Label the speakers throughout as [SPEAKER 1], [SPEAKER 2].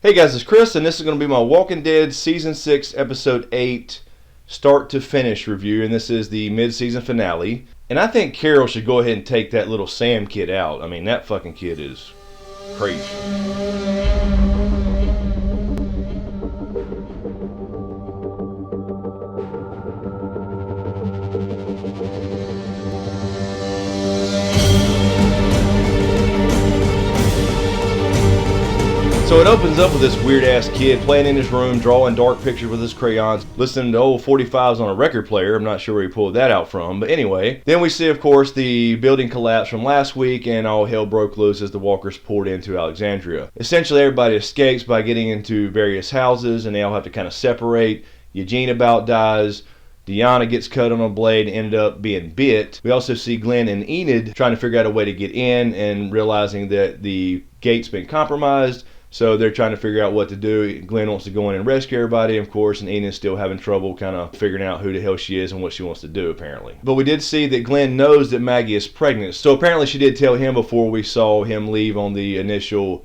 [SPEAKER 1] Hey guys, it's Chris, and this is going to be my Walking Dead Season 6, Episode 8, start to finish review, and this is the mid-season finale. And I think Carol should go ahead and take that little Sam kid out. I mean, that fucking kid is crazy. So it opens up with this weird-ass kid playing in his room, drawing dark pictures with his crayons, listening to old 45s on a record player. I'm not sure where he pulled that out from, but anyway. Then we see, of course, the building collapse from last week, and all hell broke loose as the walkers poured into Alexandria. Essentially, everybody escapes by getting into various houses, and they all have to kind of separate. Eugene about dies. Dianna gets cut on a blade and ended up being bit. We also see Glenn and Enid trying to figure out a way to get in and realizing that the gate's been compromised. So they're trying to figure out what to do. Glenn wants to go in and rescue everybody, of course, and Enid's still having trouble kind of figuring out who the hell she is and what she wants to do, apparently. But we did see that Glenn knows that Maggie is pregnant. So apparently she did tell him before we saw him leave on the initial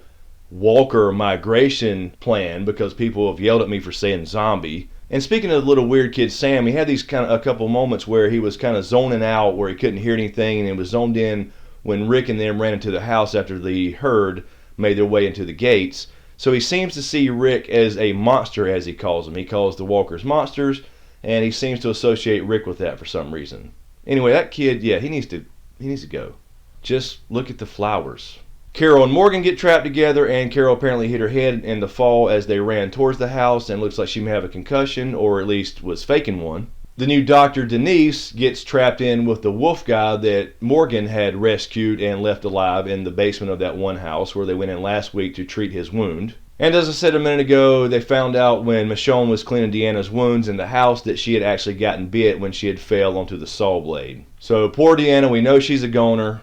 [SPEAKER 1] Walker migration plan, because people have yelled at me for saying zombie. And speaking of the little weird kid Sam, he had these kind of a couple moments where he was kind of zoning out, where he couldn't hear anything, and he was zoned in when Rick and them ran into the house after the herd made their way into the gates. So he seems to see Rick as a monster, as he calls them. He calls the walkers monsters, and he seems to associate Rick with that for some reason. Anyway, that kid, yeah, he needs to go. Just look at the flowers. Carol and Morgan get trapped together, and Carol apparently hit her head in the fall as they ran towards the house, and looks like she may have a concussion, or at least was faking one. The new doctor, Denise, gets trapped in with the wolf guy that Morgan had rescued and left alive in the basement of that one house where they went in last week to treat his wound. And as I said a minute ago, they found out when Michonne was cleaning Deanna's wounds in the house that she had actually gotten bit when she had fell onto the saw blade. So poor Deanna, we know she's a goner,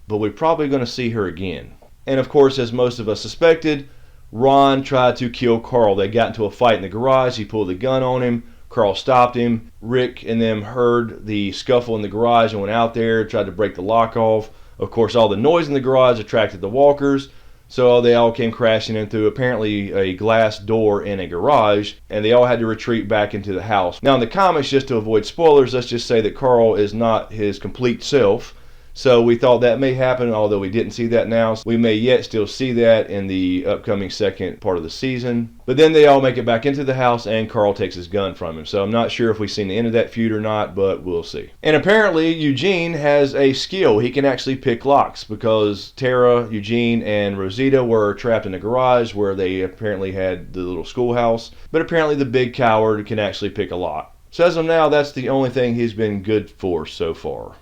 [SPEAKER 1] but we're probably going to see her again. And of course, as most of us suspected, Ron tried to kill Carl. They got into a fight in the garage. He pulled a gun on him. Carl stopped him. Rick and them heard the scuffle in the garage and went out there, tried to break the lock off. Of course, all the noise in the garage attracted the walkers, so they all came crashing in through apparently a glass door in a garage, and they all had to retreat back into the house. Now in the comics, just to avoid spoilers, let's just say that Carl is not his complete self. So we thought that may happen, although we didn't see that now. We may yet still see that in the upcoming second part of the season. But then they all make it back into the house, and Carl takes his gun from him. So I'm not sure if we've seen the end of that feud or not, but we'll see. And apparently Eugene has a skill. He can actually pick locks, because Tara, Eugene, and Rosita were trapped in a garage where they apparently had the little schoolhouse. But apparently the big coward can actually pick a lock. So as of now, that's the only thing he's been good for so far.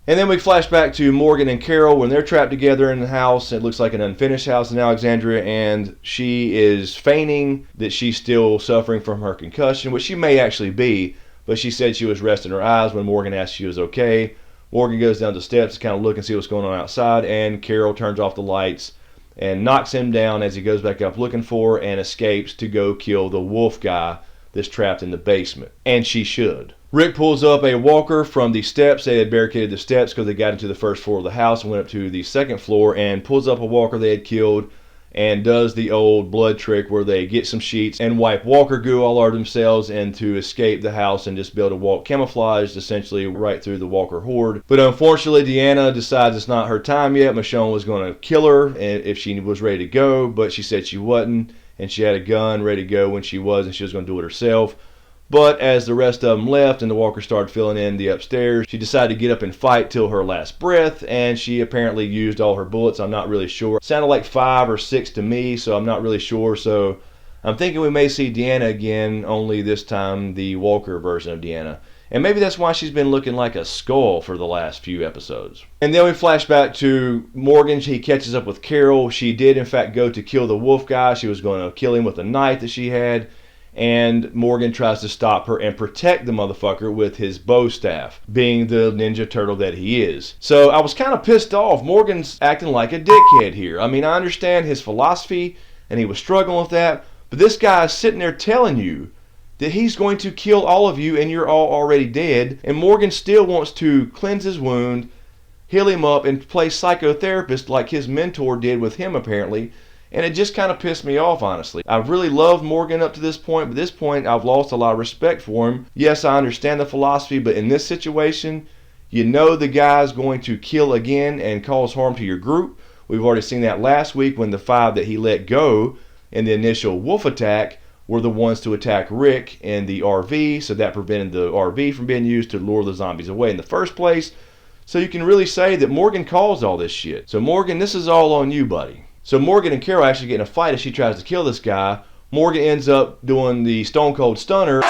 [SPEAKER 1] And then we flash back to Morgan and Carol when they're trapped together in the house. It looks like an unfinished house in Alexandria, and she is feigning that she's still suffering from her concussion, which she may actually be, but she said she was resting her eyes when Morgan asked if she was okay. Morgan goes down the steps to kind of look and see what's going on outside, and Carol turns off the lights and knocks him down as he goes back up looking for her and escapes to go kill the wolf guy that's trapped in the basement. And she should. Rick pulls up a walker from the steps. They had barricaded the steps because they got into the first floor of the house and went up to the second floor, and pulls up a walker they had killed and does the old blood trick where they get some sheets and wipe walker goo all over themselves and to escape the house and just be able to walk camouflaged essentially right through the walker horde. But unfortunately, Deanna decides it's not her time yet. Michonne was going to kill her if she was ready to go, but she said she wasn't, and she had a gun ready to go when she was, and she was going to do it herself. But as the rest of them left and the walker started filling in the upstairs, she decided to get up and fight till her last breath, and she apparently used all her bullets. I'm not really sure. It sounded like 5 or 6 to me, so I'm not really sure. So I'm thinking we may see Deanna again, only this time the walker version of Deanna. And maybe that's why she's been looking like a skull for the last few episodes. And then we flash back to Morgan. He catches up with Carol. She did in fact go to kill the wolf guy. She was going to kill him with a knife that she had. And Morgan tries to stop her and protect the motherfucker with his bow staff, being the Ninja Turtle that he is. So I was kind of pissed off. Morgan's acting like a dickhead here. I mean, I understand his philosophy, and he was struggling with that, but this guy is sitting there telling you that he's going to kill all of you and you're all already dead, and Morgan still wants to cleanse his wound, heal him up, and play psychotherapist like his mentor did with him apparently, And it just kind of pissed me off, honestly. I've really loved Morgan up to this point, but at this point I've lost a lot of respect for him. Yes, I understand the philosophy, but in this situation, you know the guy's going to kill again and cause harm to your group. We've already seen that last week when the 5 that he let go in the initial wolf attack were the ones to attack Rick in the RV, so that prevented the RV from being used to lure the zombies away in the first place. So you can really say that Morgan caused all this shit. So Morgan, this is all on you, buddy. So Morgan and Carol actually get in a fight as she tries to kill this guy. Morgan ends up doing the Stone Cold Stunner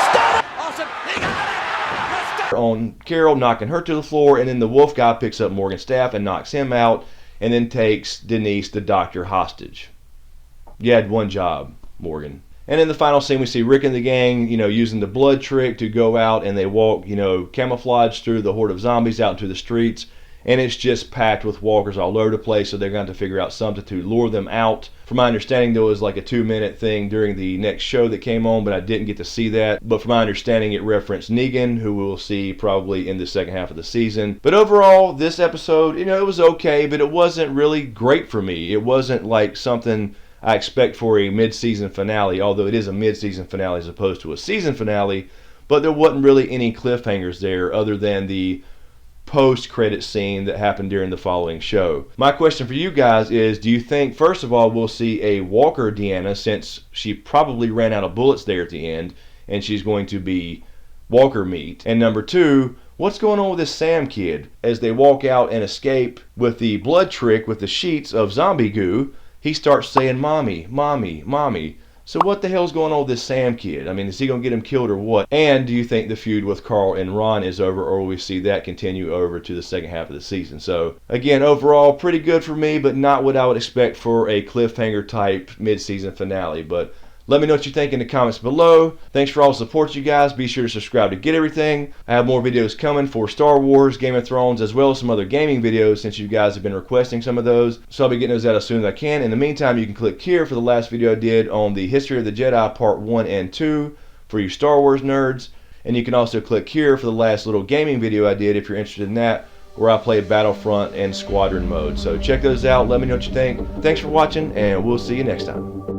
[SPEAKER 1] on Carol, knocking her to the floor, and then the wolf guy picks up Morgan's staff and knocks him out, and then takes Denise, the doctor, hostage. You had one job, Morgan. And in the final scene, we see Rick and the gang, using the blood trick to go out, and they walk, camouflage through the horde of zombies out into the streets, and it's just packed with walkers all over the place, so they're going to have to figure out something to lure them out. From my understanding, there was like a 2-minute thing during the next show that came on, but I didn't get to see that. But from my understanding, it referenced Negan, who we'll see probably in the second half of the season. But overall, this episode, it was okay, but it wasn't really great for me. It wasn't like something I expect for a mid-season finale, although it is a mid-season finale as opposed to a season finale, but there wasn't really any cliffhangers there other than the post-credit scene that happened during the following show. My question for you guys is, do you think, first of all, we'll see a Walker Dianna, since she probably ran out of bullets there at the end, and she's going to be Walker meat? And number 2, what's going on with this Sam kid? As they walk out and escape with the blood trick with the sheets of zombie goo, he starts saying, "Mommy, mommy, mommy." So what the hell's going on with this Sam kid? I mean, is he going to get him killed or what? And do you think the feud with Carl and Ron is over, or will we see that continue over to the second half of the season? So, again, overall, pretty good for me, but not what I would expect for a cliffhanger type mid-season finale. But let me know what you think in the comments below. Thanks for all the support, you guys. Be sure to subscribe to get everything. I have more videos coming for Star Wars, Game of Thrones, as well as some other gaming videos since you guys have been requesting some of those. So I'll be getting those out as soon as I can. In the meantime, you can click here for the last video I did on the History of the Jedi Part 1 and 2 for you Star Wars nerds. And you can also click here for the last little gaming video I did if you're interested in that, where I play Battlefront and Squadron mode. So check those out. Let me know what you think. Thanks for watching, and we'll see you next time.